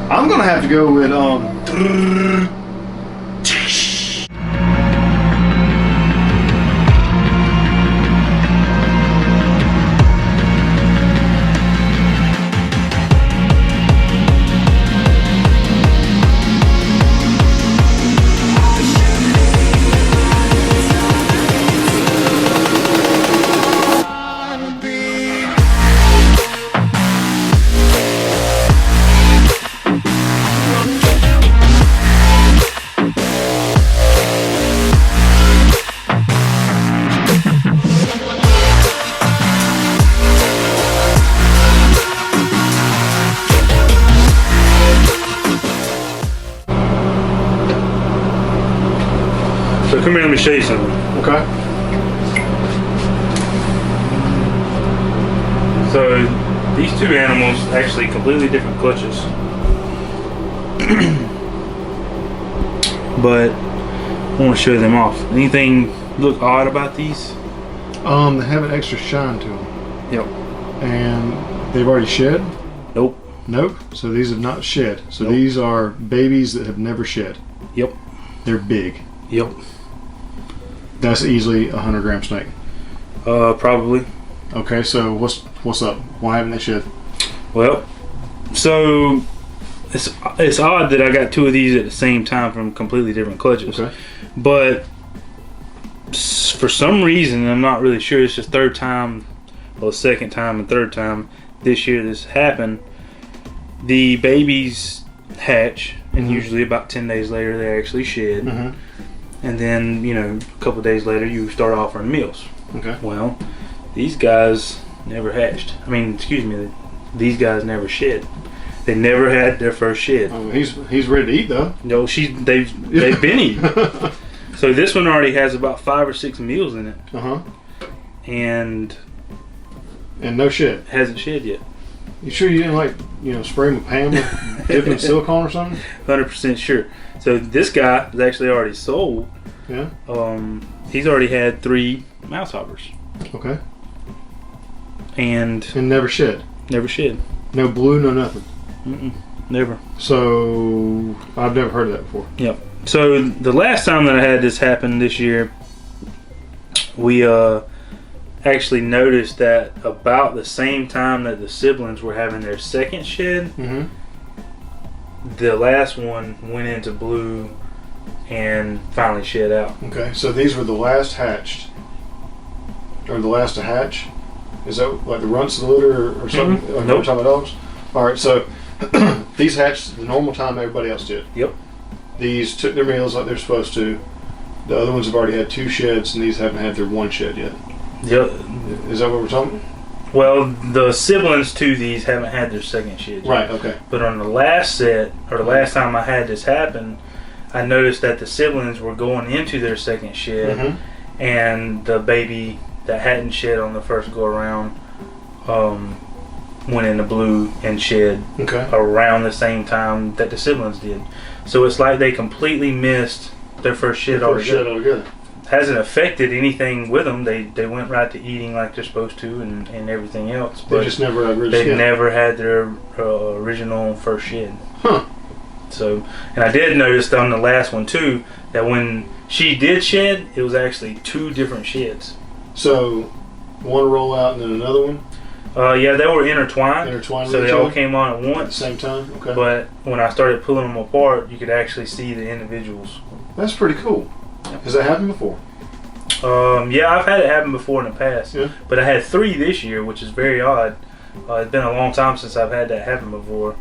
I'm gonna have to go with So come here, let me show you something. okay. So these two animals actually completely different clutches. But I want to show them off. Anything look odd about these? They have an extra shine to them. Yep. And they've already shed? Nope. Nope. So these have not shed. So Nope. these are babies that have never shed. Yep. They're big. Yep. That's easily a 100-gram snake. Probably. Okay, so what's up? Why haven't they shed? Well, so it's odd that I got two of these at the same time from completely different clutches. Okay. But for some reason, I'm not really sure. It's just third time, well, second time and third time this year this happened. The babies hatch, and usually about 10 days later they actually shed. Mm-hmm. And then, you know, a couple of days later you start offering meals. Okay. Well, these guys never hatched. I mean, excuse me, these guys never shed. They never had their first shed. Oh, he's ready to eat though. No, they've been eating. So this one already has about 5 or 6 meals in it. Uh-huh. And no shed. hasn't shed yet. You sure you didn't spray him with Pam with dipping in silicone or something? 100% sure. So this guy is actually already sold. Yeah. He's already had 3 mouse hoppers. Okay. And never shed. never shed. No blue, no nothing. Never. So I've never heard of that before. Yep. So the last time that I had this happen this year, we actually noticed that about the same time that the siblings were having their second shed, the last one went into blue and finally shed out. Okay, so these were the last hatched, or the last to hatch. Is that like the runts of the litter or something? Like Nope. time of dogs. All right, so these hatched the normal time everybody else did. Yep. These took their meals like they're supposed to. The other ones have already had 2 sheds, and these haven't had their 1 shed yet. Yep. Is that what we're talking? Well, the siblings to these haven't had their second shed yet. Right. Okay. But on the last set, or the last time I had this happen, I noticed that the siblings were going into their second shed, and the baby that hadn't shed on the first go around went into blue and shed around the same time that the siblings did. So it's like they completely missed their first shed altogether. Hasn't affected anything with them. They went right to eating like they're supposed to and everything else. But they just never had they never had their original first shed. Huh. So, and I did notice on the last one too that when she did shed, it was actually 2 different sheds. So, one roll out and then another one? Yeah, they were intertwined. Intertwined so with they each all other? came on at once. At the same time? Okay. But when I started pulling them apart, you could actually see the individuals. That's pretty cool. Has that happened before? Yeah, I've had it happen before in the past. Yeah. But I had 3 this year, which is very odd. It's been a long time since I've had that happen before.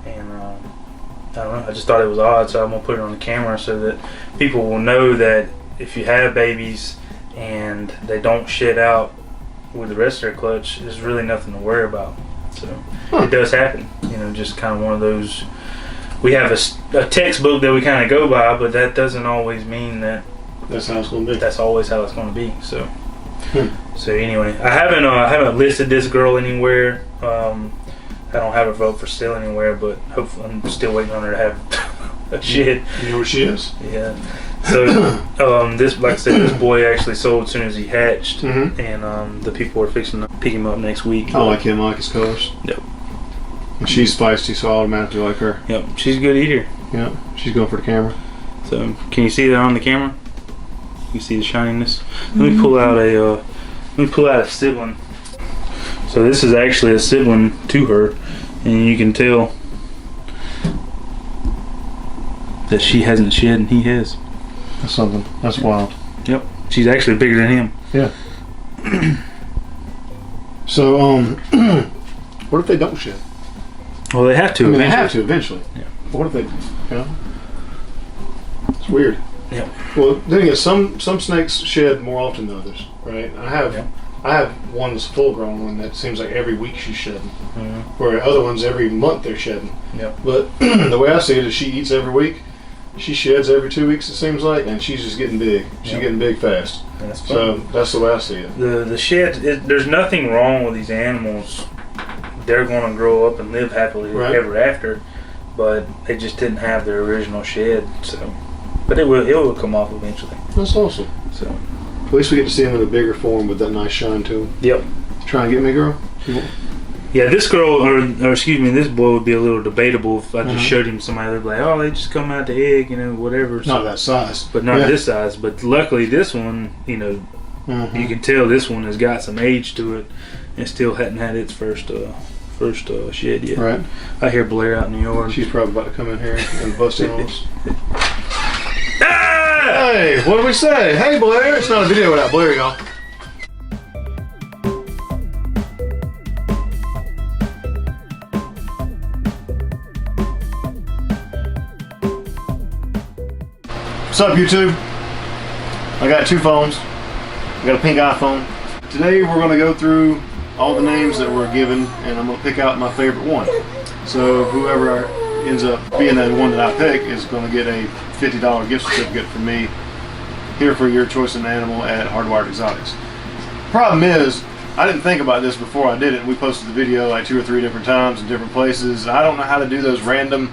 And I don't know, I just thought it was odd, so I'm going to put it on the camera so that people will know that if you have babies and they don't shed out with the rest of their clutch, there's really nothing to worry about. So it does happen, just kind of one of those. We have a textbook that we kind of go by, but that doesn't always mean that that's how it's going to be. That's always how it's going to be. So so anyway, I haven't listed this girl anywhere. I don't have her vote for sale anywhere, but hopefully I'm still waiting on her to have a shed. You know where she is? Yeah. So this, like I said, this boy actually sold as soon as he hatched, and the people are fixing to pick him up next week. I like him. I like his colors. Yep. And she's feisty, so I automatically like her. Yep, she's a good eater. Yep, she's going for the camera. So, can you see that on the camera? You see the shininess. Let me pull out a sibling. So this is actually a sibling to her, and you can tell that she hasn't shed and he has. That's something. That's wild. Yep, she's actually bigger than him. Yeah. So, what if they don't shed? Well, they have to. I mean, they have to eventually. Yeah. But what if they, you know? It's weird. Yep. Well, then again, some snakes shed more often than others, right? I have one that's a full-grown one that seems like every week she's shedding, where other ones every month they're shedding. Yep. But the way I see it is, she eats every week, she sheds every 2 weeks. It seems like, and she's just getting big. She's getting big fast. That's fun. So that's the way I see it. The shed. There's nothing wrong with these animals. They're going to grow up and live happily ever after, but they just didn't have their original shed. So, but it will come off eventually. That's awesome. So at least we get to see them in a bigger form with that nice shine to them. Yep. Try and get me, girl. Yeah, this girl, or excuse me, this boy would be a little debatable if I just showed him somebody. They'd be like, oh, they just come out the egg, whatever. Not that size. But not this size. But luckily this one, you can tell this one has got some age to it and still hadn't had its first shed yet. Right. I hear Blair out in the yard. She's probably about to come in here and bust in on us. Hey, what do we say? Hey, Blair. It's not a video without Blair, y'all. What's up, YouTube? I got two phones. I got a pink iPhone. Today we're going to go through all the names that were given, and I'm going to pick out my favorite one. So whoever ends up being the one that I pick is going to get a $50 gift certificate from me here for your choice of an animal at Hardwired Exotics. Problem is, I didn't think about this before I did it. We posted the video like 2 or 3 different times in different places. I don't know how to do those random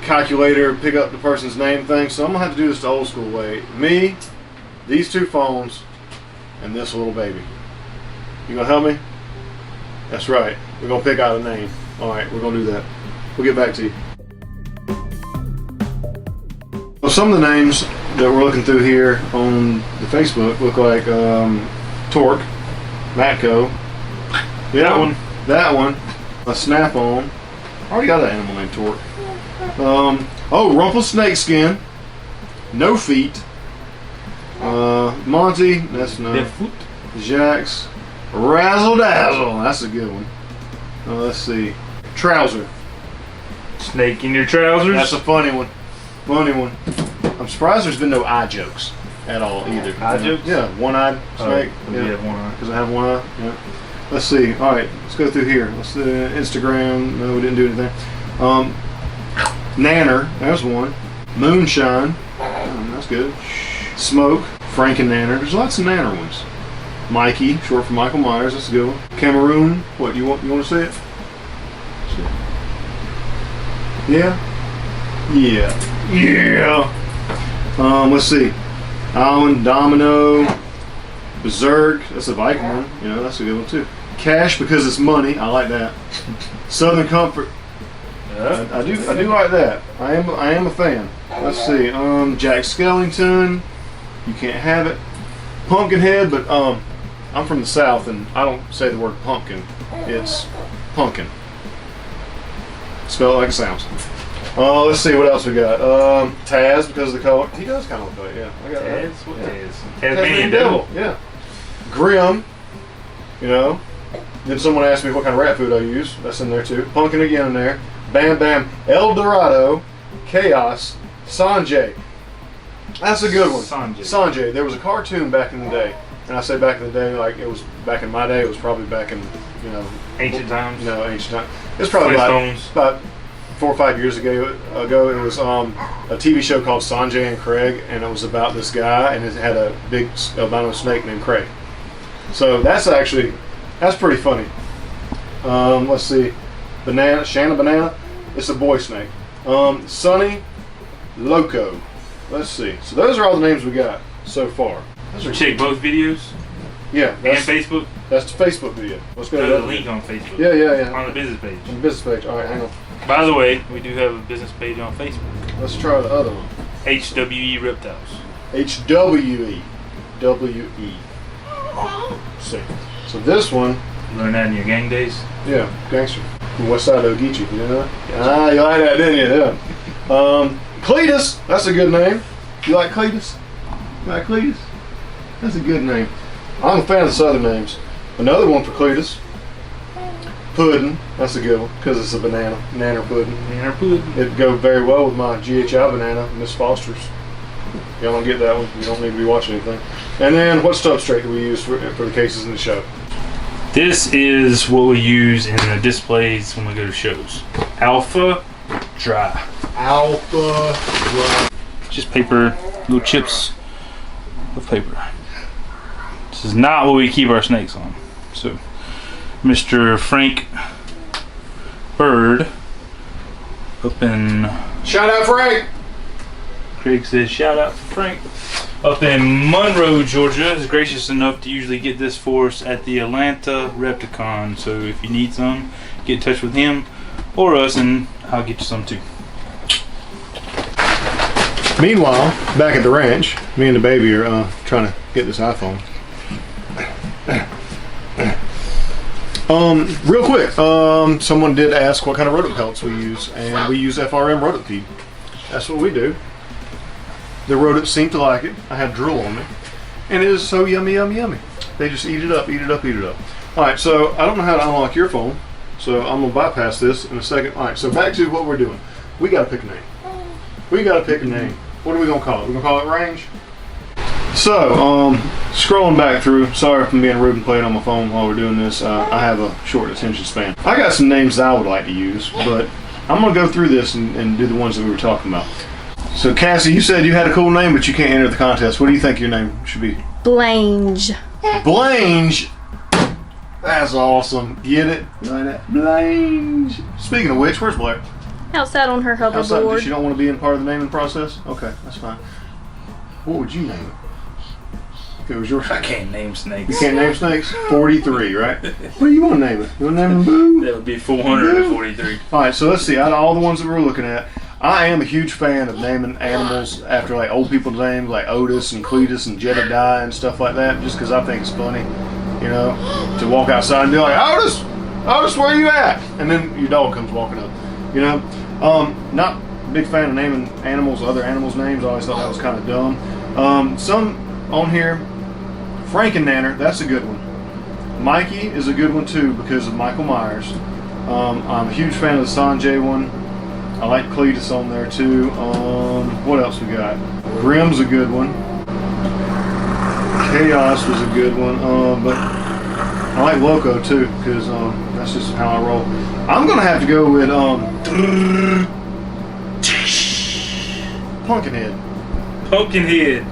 calculator, pick up the person's name thing, so I'm gonna have to do this the old school way. Me, these two phones, and this little baby. You gonna help me? That's right. We're gonna pick out a name. Alright, we're gonna do that. We'll get back to you. Well, some of the names that we're looking through here on the Facebook look like Torque, Matco. Yeah, that one. A Snap-on. I already got that animal named Torque. Rumpelsnakeskin. No Feet. Monty. That's no. Jax. Razzle Dazzle. That's a good one. Let's see. Trouser. Snake in your trousers. That's a funny one. Funny one. I'm surprised there's been no eye jokes at all either. Eye jokes? Yeah, one-eyed snake. You have one eye. Because I have one eye. Yeah. Let's see. All right, let's go through here. Let's do Instagram. No, we didn't do anything. Nanner. There's one. Moonshine. That's good. Smoke. Frank and Nanner. There's lots of Nanner ones. Mikey, short for Michael Myers. That's a good one. Cameroon. What you want? You want to say it? Yeah. Yeah. Yeah. Let's see. Allen, Domino, Berserk. That's a Viking one. Yeah, that's a good one too. Cash because it's money. I like that. Southern Comfort. Yeah. I do like that. I am a fan. Let's see. Jack Skellington. You can't have it. Pumpkinhead, but I'm from the South and I don't say the word pumpkin. It's pumpkin. Spell it like it sounds. Let's see what else we got. Taz because of the color. He does kind of look like it, yeah. I got Taz? that. What Yeah. Taz? Tasmanian Devil. Yeah. Grim. Then someone asked me what kind of rat food I use. That's in there too. Pumpkin again in there. Bam Bam. El Dorado. Chaos. Sanjay. That's a good one. Sanjay. There was a cartoon back in the day. And I say back in the day, like it was back in my day, it was probably back in, Ancient times. No, ancient times. It's probably about 4 or 5 years ago. It was a TV show called Sanjay and Craig, and it was about this guy, and it had a big albino snake named Craig. So that's pretty funny. Let's see, Shanna Banana. It's a boy snake. Sunny, Loco. Let's see. So those are all the names we got so far. Check both videos. Yeah. And Facebook? That's the Facebook video. Let's go to There's that a link on Facebook. Yeah. On the business page. On the business page. All right, hang on. By the way, we do have a business page on Facebook. Let's try the other one. HWE Reptiles. HWE. W-E. See. So this one. Learn that in your gang days? Yeah, gangster. From West Side of Ogeechee, you know that? Ah, you like that, didn't you? Yeah. Cletus, that's a good name. You like Cletus? You like Cletus? That's a good name. I'm a fan of the southern names. Another one for Cletus. Puddin', that's a good one, because it's a banana. Nanner pudding. Nanner pudding. It'd go very well with my GHI banana, Miss Foster's. Y'all want to get that one? You don't need to be watching anything. And then, what substrate do we use for the cases in the show? This is what we use in the displays when we go to shows. Alpha-dri. Alpha-dri. Just paper, little chips of paper. This is not what we keep our snakes on. So, Mr. Frank Bird up in... Shout out Frank! Craig says shout out for Frank. Up in Monroe, Georgia, is gracious enough to usually get this for us at the Atlanta Repticon. So if you need some, get in touch with him or us and I'll get you some too. Meanwhile, back at the ranch, me and the baby are trying to get this iPhone. Real quick, someone did ask what kind of rodent pellets we use, and we use FRM rodent feed. That's what we do. The rodents seem to like it. I have drool on me, and it is so yummy, yummy, yummy. They just eat it up, eat it up, eat it up. All right, so I don't know how to unlock your phone, so I'm gonna bypass this in a second. All right, so back to what we're doing. We gotta pick a name. We gotta pick a name. What are we gonna call it? We're gonna call it Range. So, scrolling back through, sorry for being rude and playing on my phone while we're doing this. I have a short attention span. I got some names that I would like to use, but I'm going to go through this and do the ones that we were talking about. So, Cassie, you said you had a cool name, but you can't enter the contest. What do you think your name should be? Blange. Blange? That's awesome. Get it? Like that? Blange. Speaking of which, where's Blair? Outside on her Outside, hoverboard. she don't want to be in part of the naming process? Okay, that's fine. What would you name it? If it was your I can't name snakes. You can't name snakes? 43, right? What do you want to name it? You want to name them Boo? That would be 443. Alright, so let's see. Out of all the ones that we're looking at, I am a huge fan of naming animals after like old people's names, like Otis and Cletus and Jedediah and stuff like that, just because I think it's funny, you know, to walk outside and be like, Otis! Otis, where you at? And then your dog comes walking up, you know? Not a big fan of naming animals, other animals' names. I always thought that was kind of dumb. Some on here, Frank and Nanner, that's a good one. Mikey is a good one too because of Michael Myers. I'm a huge fan of the Sanjay one. I like Cletus on there too. What else we got? Grim's a good one. Chaos was a good one. But I like Loco too because that's just how I roll. I'm gonna have to go with Pumpkinhead. Pumpkinhead.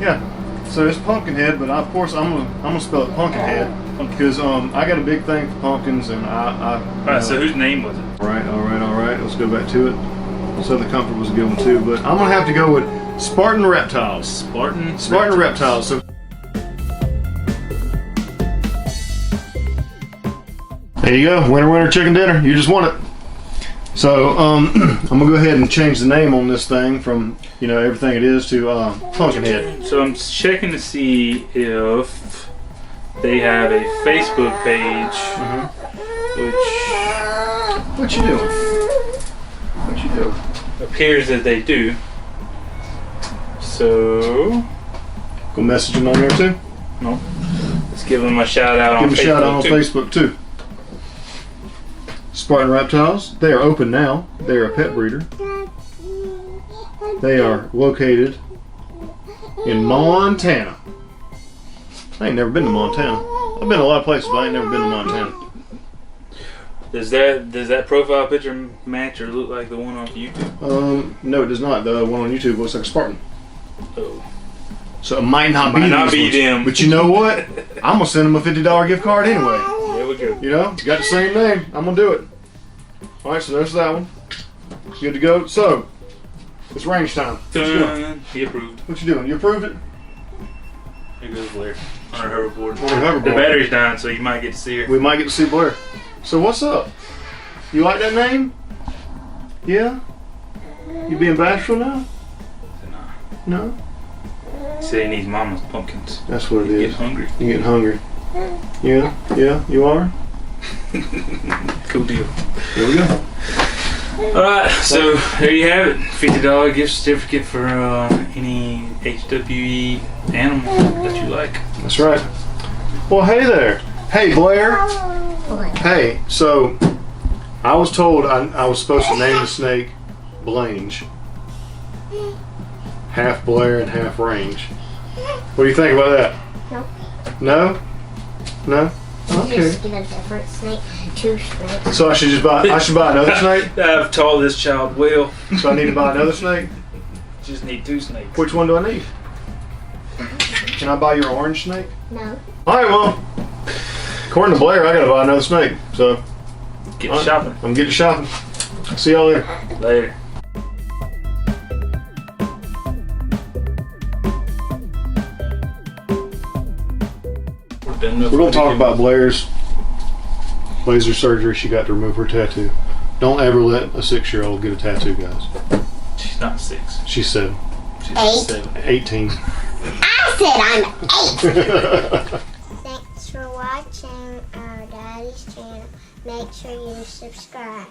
Yeah. So it's Pumpkinhead, but of course I'm gonna spell it Pumpkinhead because I got a big thing for pumpkins, and Alright, so whose name was it? All right. Let's go back to it. Southern Comfort was a good one too, but I'm gonna have to go with Spartan Reptiles. Spartan Reptiles. So there you go, winner, chicken dinner. You just won it. So I'm gonna go ahead and change the name on this thing from everything it is to Pumpkinhead. So I'm checking to see if they have a Facebook page, What you doing? What you doing? appears that they do. So Go message them on there too. no, let's give them a shout out on Give them a Facebook shout out on too. Facebook too. Spartan Reptiles. They are open now. They are a pet breeder. They are located in Montana. I ain't never been to Montana. I've been to a lot of places, but I ain't never been to Montana. Does that profile picture match or look like the one off YouTube? No, it does not. The one on YouTube looks like a Spartan. Oh. So it might not Might be not these be ones. them. But you know what? I'm gonna send them a $50 gift card anyway. There we go. You know, got the same name. I'm gonna do it. All right, so there's that one. Good to go. So it's range time. What you doing? Dun. He approved. What you doing? You approved it? Here goes Blair. on her hoverboard. On her hoverboard. The battery's dying, so you might get to see her. We might get to see Blair. So what's up? You like that name? Yeah? You being bashful now? Nah. No? He said he needs mama's pumpkins. That's what it He's is. getting hungry. You getting hungry? Yeah, you are? Cool deal. Here we go. Alright, so there you have it. $50 gift certificate for any HWE animal that you like. That's right. Well, hey there. Hey, Blair. Hey, so I was told I was supposed to name the snake Blange. Half Blair and half Range. What do you think about that? No? No? Okay. Just get a different snake, 2 snakes. So I should buy another snake? I've taught this child well. So I need to buy another snake? Just need 2 snakes. Which one do I need? Can I buy your orange snake? No. Alright, well, according to Blair, I gotta buy another snake. So Get to shopping. I'm getting shopping. See y'all later. Later. We're going to talk about Blair's laser surgery. She got to remove her tattoo. Don't ever let a 6-year-old get a tattoo, guys. She's not 6. She's 7. She's 8. 7. 18. I said I'm 8. Thanks for watching our daddy's channel. Make sure you subscribe.